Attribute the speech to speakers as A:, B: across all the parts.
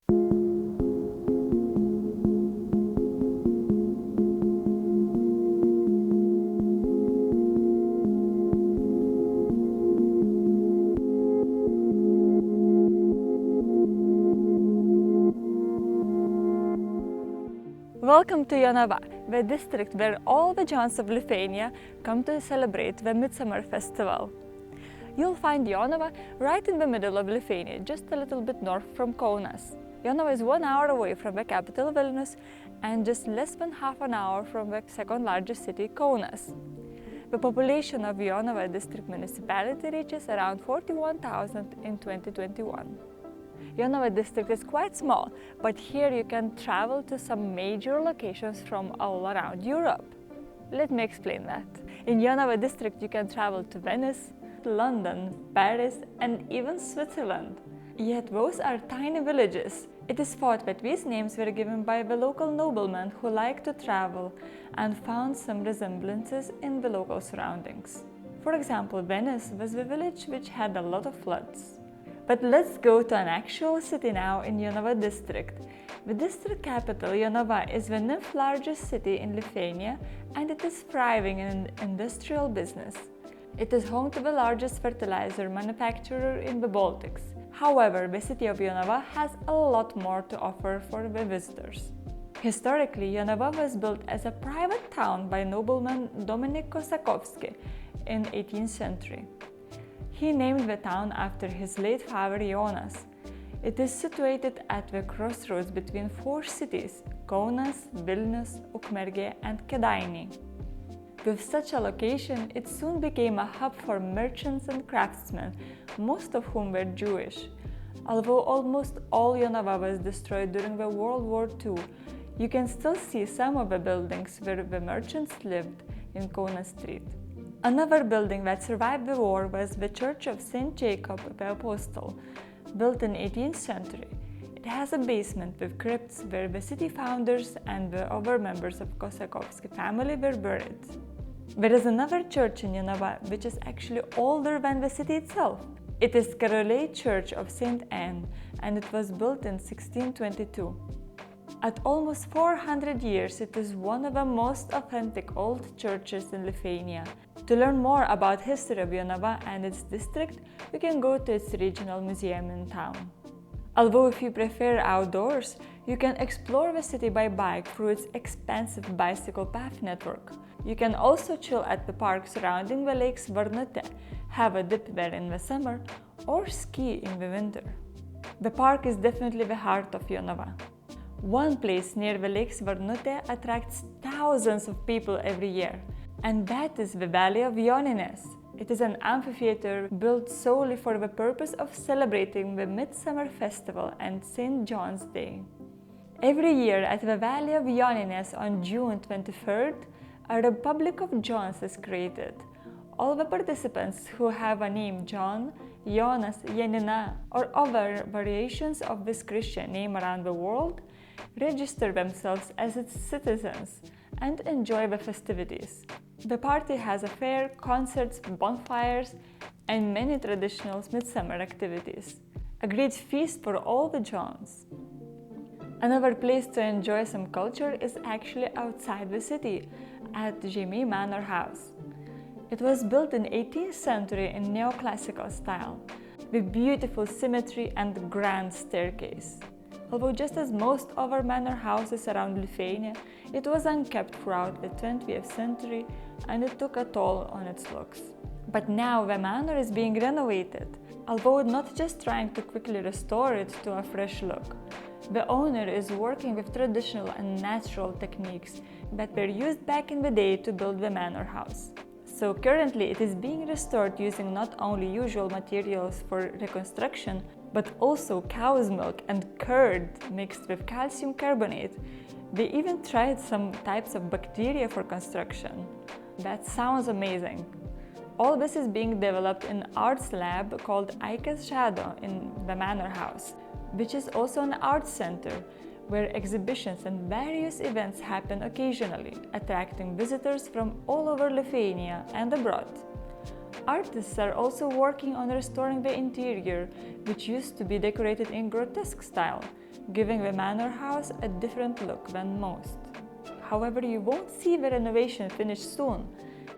A: Welcome to Jonava, the district where all the Jones of Lithuania come to celebrate the Midsummer Festival. You'll find Jonava right in the middle of Lithuania, just a little bit north from Kaunas. Jonava is 1 hour away from the capital Vilnius and just less than half an hour from the second largest city, Kaunas. The population of Jonava district municipality reaches around 41,000 in 2021. Jonava district is quite small, but here you can travel to some major locations from all around Europe. Let me explain that. In Jonava district you can travel to Venice, London, Paris and even Switzerland. Yet those are tiny villages. It is thought that these names were given by the local noblemen who liked to travel and found some resemblances in the local surroundings. For example, Venice was the village which had a lot of floods. But let's go to an actual city now in Jonava district. The district capital, Jonava, is the 9th largest city in Lithuania and it is thriving in industrial business. It is home to the largest fertilizer manufacturer in the Baltics. However, the city of Jonava has a lot more to offer for the visitors. Historically, Jonava was built as a private town by nobleman Dominik Kosakovsky in 18th century. He named the town after his late father Jonas. It is situated at the crossroads between 4 cities, Kaunas, Vilnius, Ukmergė and Kėdainiai. With such a location, it soon became a hub for merchants and craftsmen, most of whom were Jewish. Although almost all Jonava was destroyed during the World War II, you can still see some of the buildings where the merchants lived in Kaunas Street. Another building that survived the war was the Church of St. Jacob the Apostle, built in 18th century. It has a basement with crypts where the city founders and the other members of Kosakovsky family were buried. There is another church in Jonava which is actually older than the city itself. It is Skaruliai Church of St. Anne and it was built in 1622. At almost 400 years, it is one of the most authentic old churches in Lithuania. To learn more about history of Jonava and its district, you can go to its regional museum in town. Although if you prefer outdoors, you can explore the city by bike through its expansive bicycle path network. You can also chill at the park surrounding the lakes Varnute, have a dip there in the summer, or ski in the winter. The park is definitely the heart of Jonava. One place near the lakes Varnute attracts thousands of people every year, and that is the Valley of Žinėnės. It is an amphitheater built solely for the purpose of celebrating the Midsummer Festival and St. John's Day. Every year at the Valley of Žinėnės on June 23rd, a Republic of Johns is created. All the participants who have a name John, Jonas, Janina, or other variations of this Christian name around the world register themselves as its citizens and enjoy the festivities. The party has a fair, concerts, bonfires, and many traditional midsummer activities. A great feast for all the Johns. Another place to enjoy some culture is actually outside the city, at Žeimiai Manor house. It was built in 18th century in neoclassical style, with beautiful symmetry and grand staircase. Although just as most other manor houses around Lithuania, it was unkept throughout the 20th century and it took a toll on its looks. But now the manor is being renovated, although not just trying to quickly restore it to a fresh look. The owner is working with traditional and natural techniques that were used back in the day to build the manor house. So currently it is being restored using not only usual materials for reconstruction, but also cow's milk and curd mixed with calcium carbonate. They even tried some types of bacteria for construction. That sounds amazing. All this is being developed in arts lab called Aikės Žado in the Manor House, which is also an arts center where exhibitions and various events happen occasionally, attracting visitors from all over Lithuania and abroad. Artists are also working on restoring the interior, which used to be decorated in grotesque style, giving the manor house a different look than most. However, you won't see the renovation finished soon.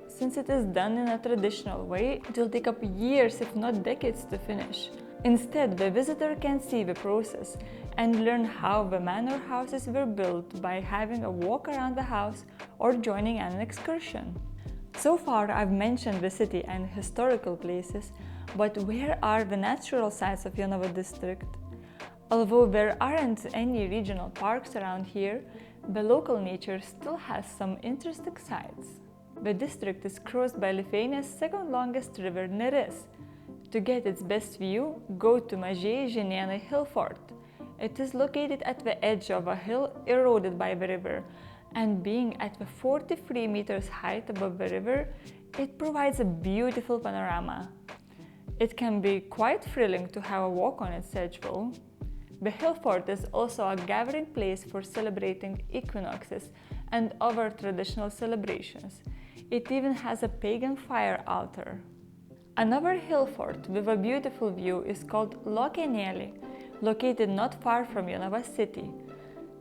A: Since it is done in a traditional way, it will take up years, if not decades, to finish. Instead, the visitor can see the process and learn how the manor houses were built by having a walk around the house or joining an excursion. So far, I've mentioned the city and historical places, but where are the natural sites of Jonava district? Although there aren't any regional parks around here, the local nature still has some interesting sites. The district is crossed by Lithuania's second longest river, Neris. To get its best view, go to Mažųjų Žinėnų hill fort. It is located at the edge of a hill eroded by the river, and being at the 43 meters height above the river, it provides a beautiful panorama. It can be quite thrilling to have a walk on its edge though. The hill fort is also a gathering place for celebrating equinoxes and other traditional celebrations. It even has a pagan fire altar. Another hill fort with a beautiful view is called Lokėnėliai, located not far from Jonava city.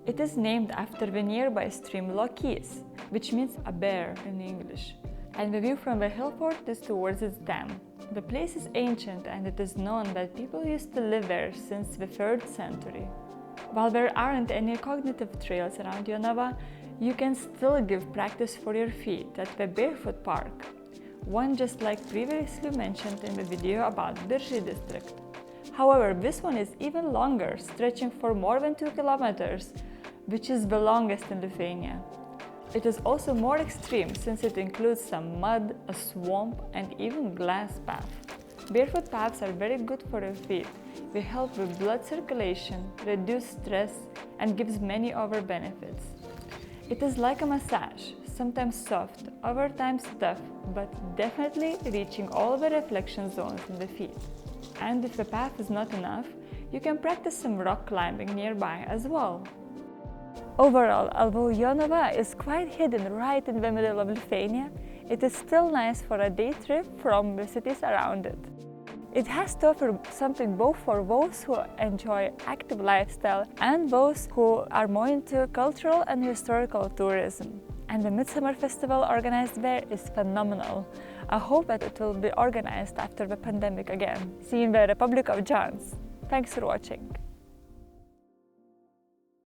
A: It is named after the nearby stream Lokys, which means a bear in English, and the view from the hill fort is towards its dam. The place is ancient, and it is known that people used to live there since the 3rd century. While there aren't any cognitive trails around Jonava, you can still give practice for your feet at the Barefoot Park, one just like previously mentioned in the video about Biržai district. However, this one is even longer, stretching for more than 2 kilometers, which is the longest in Lithuania. It is also more extreme since it includes some mud, a swamp, and even glass path. Barefoot paths are very good for your feet. They help with blood circulation, reduce stress, and gives many other benefits. It is like a massage, sometimes soft, other times tough, but definitely reaching all the reflection zones in the feet. And if the path is not enough, you can practice some rock climbing nearby as well. Overall, although Jonava is quite hidden right in the middle of Lithuania, it is still nice for a day trip from the cities around it. It has to offer something both for those who enjoy active lifestyle and those who are more into cultural and historical tourism. And the Midsummer Festival organized there is phenomenal. I hope that it will be organized after the pandemic again. See you in the Republic of Johns. Thanks for watching.